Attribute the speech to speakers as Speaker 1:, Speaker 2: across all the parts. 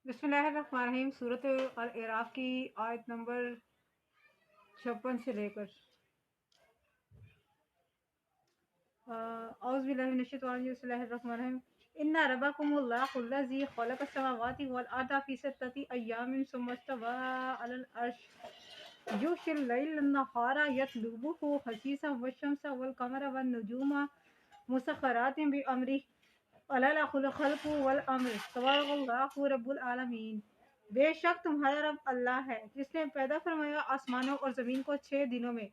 Speaker 1: بسم اللہ الرحمن الرحیم۔ سورۃ الاعراف کی آیت نمبر 56 سے لے کر اعوذ باللہ من الشیطان الرجیم۔ بسم اللہ الرحمن الرحیم۔ ان ربکم اللہ الذی خلق السماوات والارض فی ستۃ ایام ثم استوى علی العرش یغشی اللیل النہار یطلبہ حثیثا والشمس والقمر والنجوم مسخرات بامرہ الا له الخلق والامر تبارک اللہ رب العالمین۔ بے شک تمہارا رب اللہ ہے جس نے پیدا فرمایا آسمانوں اور زمین کو 6 دنوں میں،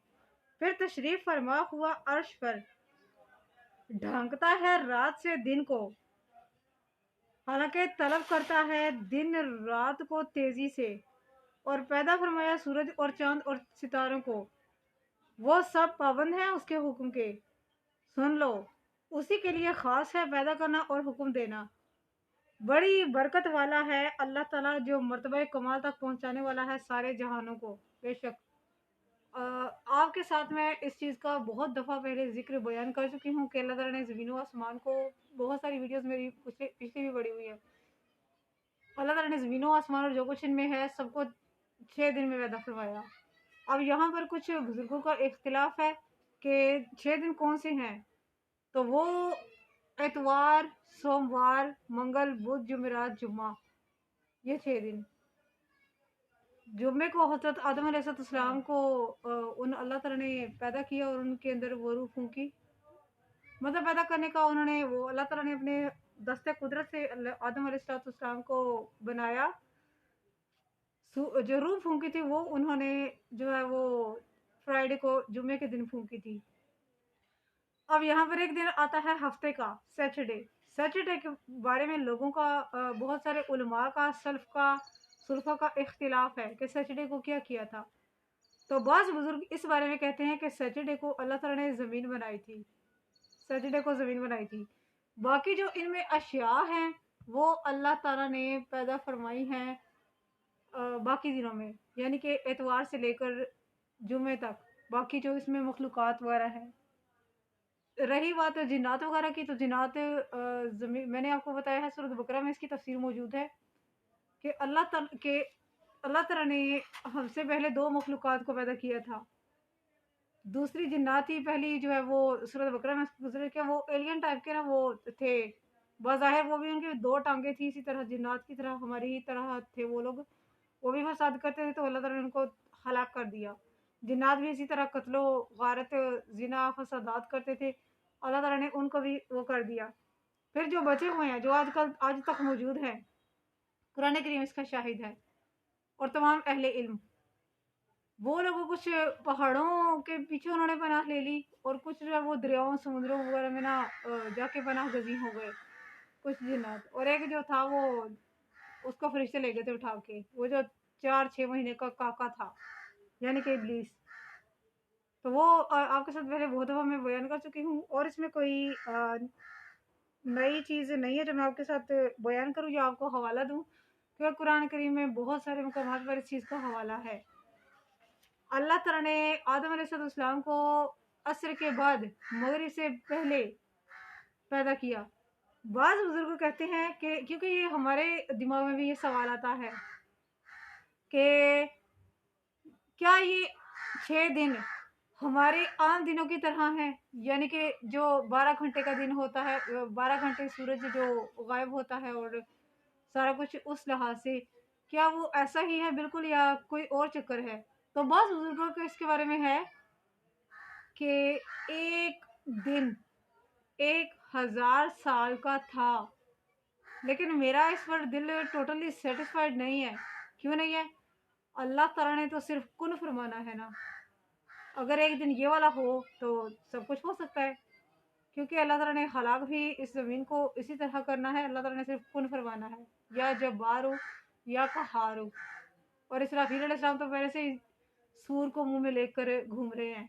Speaker 1: پھر تشریف فرما ہوا عرش پر ڈھانکتا ہے رات سے دن کو، حالانکہ طلب کرتا ہے دن رات کو تیزی سے، اور پیدا فرمایا سورج اور چاند اور ستاروں کو، وہ سب پابند ہیں اس کے حکم کے۔ سن لو، اسی کے لیے خاص ہے پیدا کرنا اور حکم دینا۔ بڑی برکت والا ہے اللہ تعالیٰ جو مرتبہ کمال تک پہنچانے والا ہے سارے جہانوں کو۔ بے شک آپ کے ساتھ میں اس چیز کا بہت دفعہ پہلے ذکر بیان کر چکی ہوں کہ اللہ تعالیٰ نے زمین و آسمان کو، بہت ساری ویڈیوز میری پچھلی بھی بڑی ہوئی ہے، اللہ تعالیٰ نے زمین و آسمان اور جو کچھ ان میں ہے سب کو 6 دن میں پیدا فرمایا۔ اب یہاں پر کچھ بزرگوں کا اختلاف ہے کہ 6 دن کون سے ہیں، تو وہ اتوار، سوموار، منگل، بدھ، جمعرات، جمعہ، یہ 6 دن۔ جمعے کو حضرت آدم علیہ السلام کو اللہ تعالیٰ نے پیدا کیا اور ان کے اندر وہ روح پھونکی، مطلب پیدا کرنے کا انہوں نے، وہ اللہ تعالیٰ نے اپنے دست قدرت سے آدم علیہ السلام کو بنایا، جو روح پھونکی تھی وہ انہوں نے جو ہے وہ فرائیڈے کو، جمعے کے دن پھونکی تھی۔ اب یہاں پر ایک دن آتا ہے ہفتے کا، سیٹرڈے کے بارے میں لوگوں کا، بہت سارے علماء کا، سلفا کا اختلاف ہے کہ سیٹرڈے کو کیا کیا تھا۔ تو بعض بزرگ اس بارے میں کہتے ہیں کہ سیٹرڈے کو اللہ تعالیٰ نے زمین بنائی تھی، باقی جو ان میں اشیاء ہیں وہ اللہ تعالیٰ نے پیدا فرمائی ہیں باقی دنوں میں، یعنی کہ اتوار سے لے کر جمعے تک، باقی جو اس میں مخلوقات وغیرہ ہیں۔ رہی بات جنات وغیرہ کی، تو جنات میں نے آپ کو بتایا ہے سورۃ بقرہ میں اس کی تفسیر موجود ہے کہ اللہ تعالیٰ نے ہم سے پہلے 2 مخلوقات کو پیدا کیا تھا۔ دوسری جنات ہی پہلی جو ہے وہ سورۃ بقرہ میں گزرے کہ وہ ایلین ٹائپ کے نا وہ تھے، بظاہر وہ بھی ان کی 2 ٹانگیں تھی، اسی طرح جنات کی طرح ہماری ہی طرح تھے وہ لوگ، وہ بھی فساد کرتے تھے، تو اللہ تعالیٰ نے ان کو ہلاک کر دیا۔ جنات بھی اسی طرح قتل و غارت، زنا، فسادات کرتے تھے، اللہ تعالیٰ نے ان کو بھی وہ کر دیا۔ پھر جو بچے ہوئے ہیں، جو آج تک موجود ہیں، قرآن کریم اس کا شاہد ہے، اور تمام اہل علم، وہ لوگ کچھ پہاڑوں کے پیچھے انہوں نے پناہ لے لی، اور کچھ جو ہے وہ دریاؤں سمندروں وغیرہ میں نا جا کے پناہ گزین ہو گئے کچھ جنات، اور ایک جو تھا وہ اس کو فرشتے لے گئے تھے اٹھا کے، وہ جو 4-6 مہینے کا کاکا تھا، یعنی کہ ابلیس۔ تو وہ آپ کے ساتھ پہلے بہت دفعہ میں بیان کر چکی ہوں، اور اس میں کوئی نئی چیز نہیں ہے جو میں آپ کے ساتھ بیان کروں یا آپ کو حوالہ دوں، کیونکہ قرآن کریم میں بہت سارے مقامات پر اس چیز کا حوالہ ہے۔ اللہ تعالیٰ نے آدم علیہ السلام کو عصر کے بعد، مغرب سے پہلے پیدا کیا۔ بعض بزرگ کہتے ہیں کہ کیونکہ یہ ہمارے دماغ میں بھی یہ سوال آتا ہے کہ کیا یہ 6 دن ہمارے عام دنوں کی طرح ہیں، یعنی کہ جو 12 گھنٹے کا دن ہوتا ہے، 12 گھنٹے سورج جو غائب ہوتا ہے اور سارا کچھ اس لحاظ سے، کیا وہ ایسا ہی ہے بالکل یا کوئی اور چکر ہے؟ تو بعض بزرگوں کو اس کے بارے میں ہے کہ ایک دن 1000 سال کا تھا، لیکن میرا اس پر دل ٹوٹلی سیٹسفائیڈ نہیں ہے۔ کیوں نہیں ہے؟ اللہ تعالیٰ نے تو صرف کن فرمانا ہے نا، اگر ایک دن یہ والا ہو تو سب کچھ ہو سکتا ہے، کیونکہ اللہ تعالیٰ نے ہلاک بھی اس زمین کو اسی طرح کرنا ہے، اللہ تعالیٰ نے صرف کن فرمانا ہے، یا جبار ہو یا قہار ہو۔ اور اسرافیل علیہ السلام تو پہلے سے ہی سور کو منہ میں لے کر گھوم رہے ہیں۔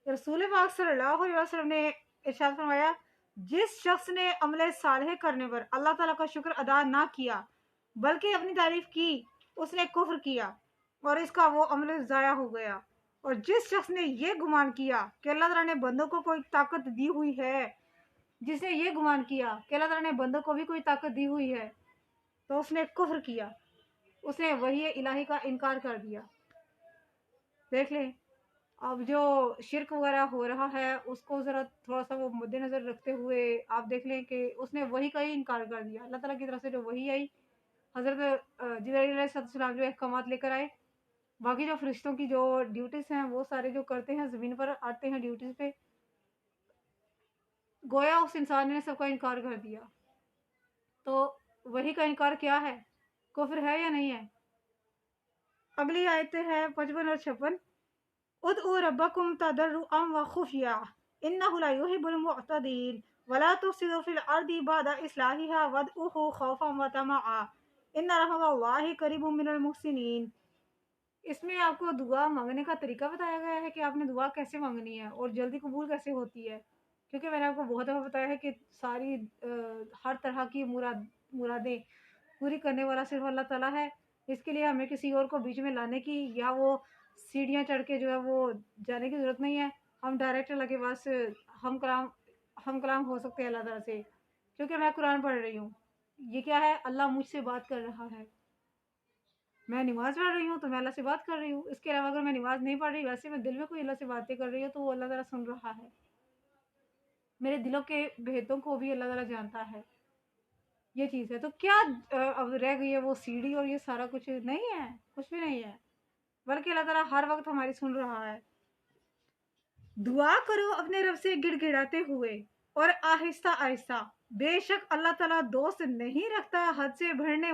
Speaker 1: رسول پاک صلی اللہ علیہ وسلم نے ارشاد فرمایا، جس شخص نے عمل صالح کرنے پر اللہ تعالیٰ کا شکر ادا نہ کیا بلکہ اپنی تعریف کی، اس نے کفر کیا اور اس کا وہ عمل ضائع ہو گیا۔ اور جس شخص نے یہ گمان کیا کہ اللہ تعالیٰ نے بندوں کو کوئی طاقت دی ہوئی ہے، جس نے یہ گمان کیا کہ اللہ تعالیٰ نے بندوں کو بھی کوئی طاقت دی ہوئی ہے، تو اس نے کفر کیا، اس نے وحی الہی کا انکار کر دیا۔ دیکھ لیں اب جو شرک وغیرہ ہو رہا ہے اس کو ذرا تھوڑا سا وہ مد نظر رکھتے ہوئے آپ دیکھ لیں کہ اس نے وحی کا ہی انکار کر دیا۔ اللہ تعالیٰ کی طرف سے جو وحی آئی، حضرت جبرائیل علیہ السلام جو احکامات لے کر آئے، باقی جو فرشتوں کی جو ڈیوٹیز ہیں وہ سارے جو کرتے ہیں زمین پر آتے ہیں ڈیوٹیز پہ، گویا اس انسان نے سب کا انکار کر دیا۔ تو وحی کا انکار کیا ہے؟ کفر ہے یا نہیں ہے؟ اگلی آیتیں ہیں 55 اور 56۔ ادعوا ربکم تضرعا وخفیا انہ لا یحب المعتدین ولا تفسدوا فی الارض بعد اصلاحها وادعوه خوفا وطمعا ان رحمت اللہ قریب من المحسنین۔ اس میں آپ کو دعا مانگنے کا طریقہ بتایا گیا ہے کہ آپ نے دعا کیسے مانگنی ہے اور جلدی قبول کیسے ہوتی ہے، کیونکہ میں نے آپ کو بہت دفعہ بتایا ہے کہ ساری ہر طرح کی مرادیں پوری کرنے والا صرف اللہ تعالیٰ ہے۔ اس کے لیے ہمیں کسی اور کو بیچ میں لانے کی یا وہ سیڑھیاں چڑھ کے جو ہے وہ جانے کی ضرورت نہیں ہے۔ ہم ڈائریکٹ اللہ کے پاس ہم کلام ہو سکتے ہیں اللہ تعالیٰ سے، کیونکہ میں قرآن پڑھ رہی ہوں۔ یہ کیا ہے؟ اللہ مجھ سے بات کر رہا ہے۔ میں نماز پڑھ رہی ہوں تو میں اللہ سے بات کر رہی ہوں۔ اس کے علاوہ اگر میں نماز نہیں پڑھ رہی، ویسے میں دل میں کوئی اللہ سے باتیں کر رہی ہوں، تو وہ اللہ تعالیٰ سن رہا ہے۔ میرے دلوں کے بھیدوں کو بھی اللہ تعالیٰ جانتا ہے۔ یہ چیز ہے۔ تو کیا اب رہ گئی ہے وہ سیڑھی اور یہ سارا کچھ؟ نہیں ہے، کچھ بھی نہیں ہے، بلکہ اللہ تعالیٰ ہر وقت ہماری سن رہا ہے۔ دعا کرو اپنے رب سے گڑ گڑاتے ہوئے اور آہستہ آہستہ، بے شک اللہ تعالیٰ دوست نہیں رکھتا حد سے بڑھنے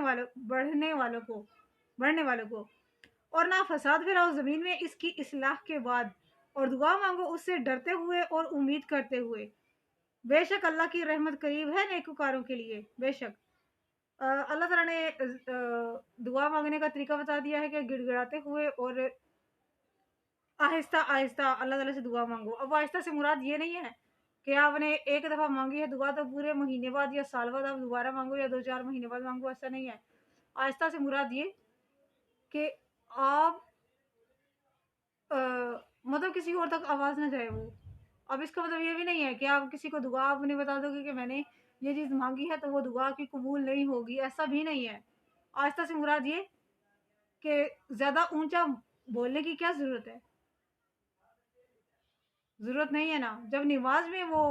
Speaker 1: والوں کو، اور نہ فساد پھیلاؤ زمین میں اس کی اصلاح کے بعد، اور دعا مانگو اس سے ڈرتے ہوئے اور امید کرتے ہوئے۔ بے شک اللہ کی رحمت قریب ہے نیکوکاروں کے لیے۔ بے شک اللہ تعالیٰ نے دعا مانگنے کا طریقہ بتا دیا ہے کہ گڑ گڑاتے ہوئے اور آہستہ آہستہ اللہ تعالیٰ سے دعا مانگو۔ اب آہستہ سے مراد یہ نہیں ہے کہ آپ نے ایک دفعہ مانگی ہے دعا تو پورے مہینے بعد یا سال بعد آپ دوبارہ مانگو یا 2-4 مہینے بعد مانگو، ایسا نہیں ہے۔ آہستہ سے مراد یہ کہ آپ مطلب کسی اور تک آواز نہ جائے وہ۔ اب اس کا مطلب یہ بھی نہیں ہے کہ آپ کسی کو دعا آپ نے بتا دو گے کہ میں نے یہ چیز مانگی ہے تو وہ دعا کی قبول نہیں ہوگی، ایسا بھی نہیں ہے۔ آہستہ سے مراد یہ کہ زیادہ اونچا بولنے کی کیا ضرورت ہے؟ ضرورت نہیں ہے نا۔ جب نماز میں وہ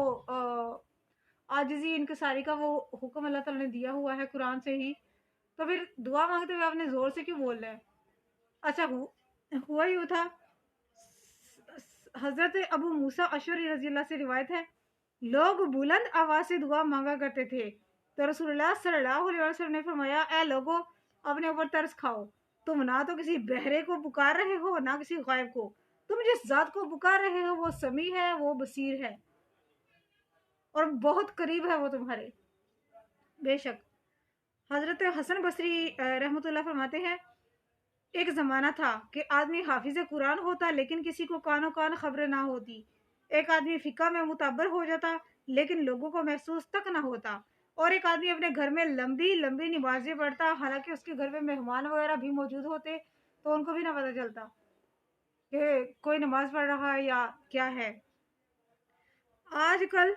Speaker 1: عاجزی انکساری کا وہ حکم اللہ تعالیٰ نے دیا ہوا ہے قرآن سے ہی، تو پھر دعا مانگتے ہوئے آپ نے زور سے کیوں بول رہا ہے؟ اچھا ہوا یوں تھا، حضرت ابو موسیٰ اشعری رضی اللہ سے روایت ہے، لوگ بلند آواز سے دعا مانگا کرتے تھے تو رسول اللہ صلی اللہ علیہ وسلم نے فرمایا، اے لوگو اپنے اوپر ترس کھاؤ، تم نہ تو کسی بہرے کو پکار رہے ہو نہ کسی غائب کو، تم جس ذات کو پکار رہے ہو وہ سمیع ہے، وہ بصیر ہے اور بہت قریب ہے وہ تمہارے۔ بے شک حضرت حسن بصری رحمۃ اللہ فرماتے ہیں، ایک زمانہ تھا کہ آدمی حافظ قرآن ہوتا لیکن کسی کو کانوں کان خبر نہ ہوتی، ایک آدمی فقہ میں متعبر ہو جاتا لیکن لوگوں کو محسوس تک نہ ہوتا، اور ایک آدمی اپنے گھر میں لمبی لمبی نمازیں پڑھتا حالانکہ اس کے گھر میں مہمان وغیرہ بھی موجود ہوتے تو ان کو بھی نہ پتہ چلتا کہ کوئی نماز پڑھ رہا ہے یا کیا ہے۔ آج کل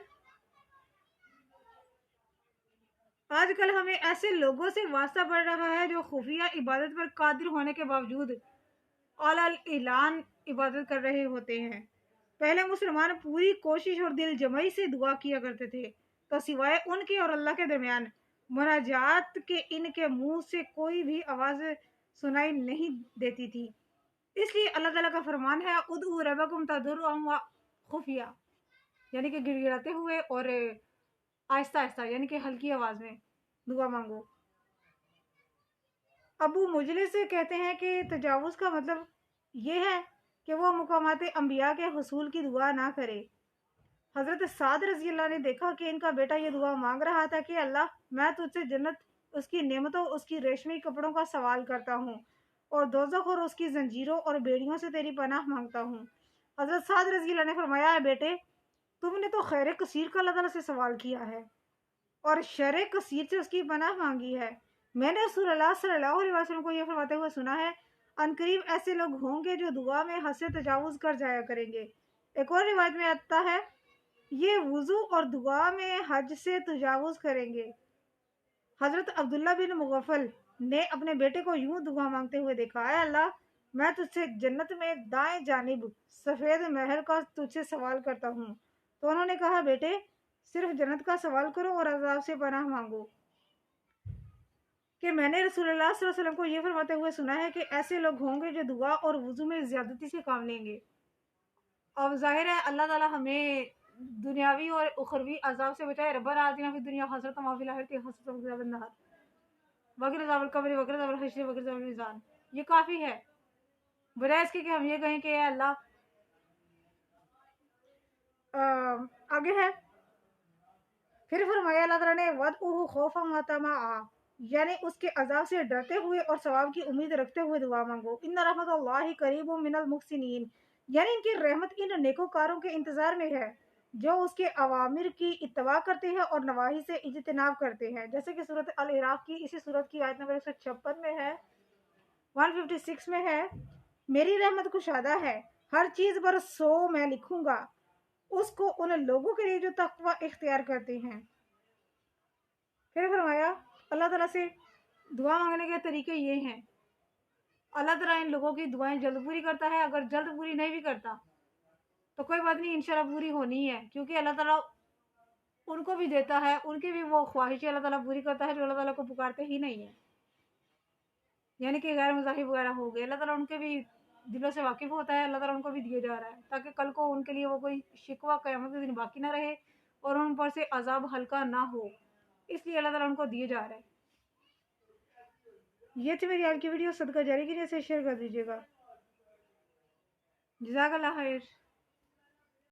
Speaker 1: ہمیں ایسے لوگوں سے واسطہ پڑ رہا ہے جو خفیہ عبادت پر قادر ہونے کے باوجود اعلیٰ اعلان عبادت کر رہے ہوتے ہیں۔ پہلے مسلمان پوری کوشش اور دل جمعی سے دعا کیا کرتے تھے تو سوائے ان کے اور اللہ کے درمیان مناجات کے ان کے منہ سے کوئی بھی آواز سنائی نہیں دیتی تھی۔ اس لیے اللہ تعالیٰ کا فرمان ہے، ادعوا ربکم تضرعا وخفیا، یعنی کہ گڑ گڑاتے ہوئے اور آہستہ آہستہ، یعنی کہ ہلکی آواز میں دعا مانگو۔ ابو مجلس کہتے ہیں کہ تجاوز کا مطلب یہ ہے کہ وہ مقامات انبیاء کے حصول کی دعا نہ کرے۔ حضرت سعد رضی اللہ نے دیکھا کہ ان کا بیٹا یہ دعا مانگ رہا تھا کہ اللہ میں تجھ سے جنت، اس کی نعمتوں، اس کی ریشمی کپڑوں کا سوال کرتا ہوں، اور دوزخ اور اس کی زنجیروں اور بیڑیوں سے تیری پناہ مانگتا ہوں۔ حضرت سعد رضی اللہ نے فرمایا، اے بیٹے تم نے تو خیر کثیر کا اللہ تعالیٰ سے سوال کیا ہے اور شر کثیر سے اس کی پناہ مانگی ہے۔ میں نے رسول اللہ صلی اللہ علیہ وسلم کو یہ فرماتے ہوئے سنا ہے، عنقریب ایسے لوگ ہوں گے جو دعا میں حد سے تجاوز کر جایا کریں گے۔ ایک اور روایت میں آتا ہے، یہ وضو اور دعا میں حد سے تجاوز کریں گے۔ حضرت عبداللہ بن مغفل نے اپنے بیٹے کو یوں دعا مانگتے ہوئے دیکھا، اے اللہ میں تجھ سے جنت میں دائیں جانب سفید محل کا تجھ سے سوال کرتا ہوں۔ تو انہوں نے کہا، بیٹے صرف جنت کا سوال کرو اور عذاب سے پناہ مانگو، کہ میں نے رسول اللہ صلی اللہ علیہ وسلم کو یہ فرماتے ہوئے سنا ہے کہ ایسے لوگ ہوں گے جو دعا اور وضو میں زیادتی سے کام لیں گے۔ اور ظاہر ہے اللہ تعالیٰ ہمیں دنیاوی اور اخروی عذاب سے بچائے۔ ربنا آتنا فی الدنیا حسنۃ وفی الآخرۃ حسنۃ وقنا عذاب النار وقنا عذاب القبر وقنا عذاب الحشر وقنا عذاب المیزان۔ یہ کافی ہے، بجائے اس کے کہ ہم یہ کہیں کہ اے اللہ آگے ہے، پھر فرمایا اللہ تعالیٰ نے وَدْعُوهُ خَوْفًا وَطَمَعًا، یعنی اس کے عذاب سے ڈرتے ہوئے اور ثواب کی امید رکھتے ہوئے دعا مانگو۔ ان رحمت اللہ قریب من المحسنین، یعنی ان کی رحمت ان نیکوکاروں کے انتظار میں ہے جو اس کے اوامر کی اتباع کرتے ہیں اور نواہی سے اجتناب کرتے ہیں، جیسے کہ سورۃ الاعراف کی اسی سورت کی آیت نمبر 156 میں ہے، 156 میں ہے، میری رحمت کشادہ ہے، ہر چیز پر 100 میں لکھوں گا اس کو ان لوگوں کے لیے جو تقوی اختیار کرتے ہیں۔ پھر فرمایا اللہ تعالیٰ سے دعا مانگنے کے طریقے یہ ہیں۔ اللہ تعالیٰ ان لوگوں کی دعائیں جلد پوری کرتا ہے، اگر جلد پوری نہیں بھی کرتا تو کوئی بات نہیں، انشاءاللہ پوری ہونی ہے، کیونکہ اللہ تعالیٰ ان کو بھی دیتا ہے، ان کی بھی وہ خواہشیں اللہ تعالیٰ پوری کرتا ہے جو اللہ تعالیٰ کو پکارتے ہی نہیں ہیں، یعنی کہ غیر مذاہب وغیرہ ہو گئے، اللہ تعالیٰ ان کے بھی دلوں سے واقف ہوتا ہے، اللہ تعالیٰ ان کو بھی دیا جا رہا ہے تاکہ کل کو ان کے لیے وہ کوئی شکوہ قیامت کے دن باقی نہ رہے اور ان پر سے عذاب ہلکا نہ ہو، اس لیے اللہ تعالیٰ ان کو دیے جا رہا ہے۔ یہ تھی میری آج کی ویڈیو، صدقہ جاری کیجیے، اسے شیئر کر دیجیے گا۔ جزاک اللہ خیر۔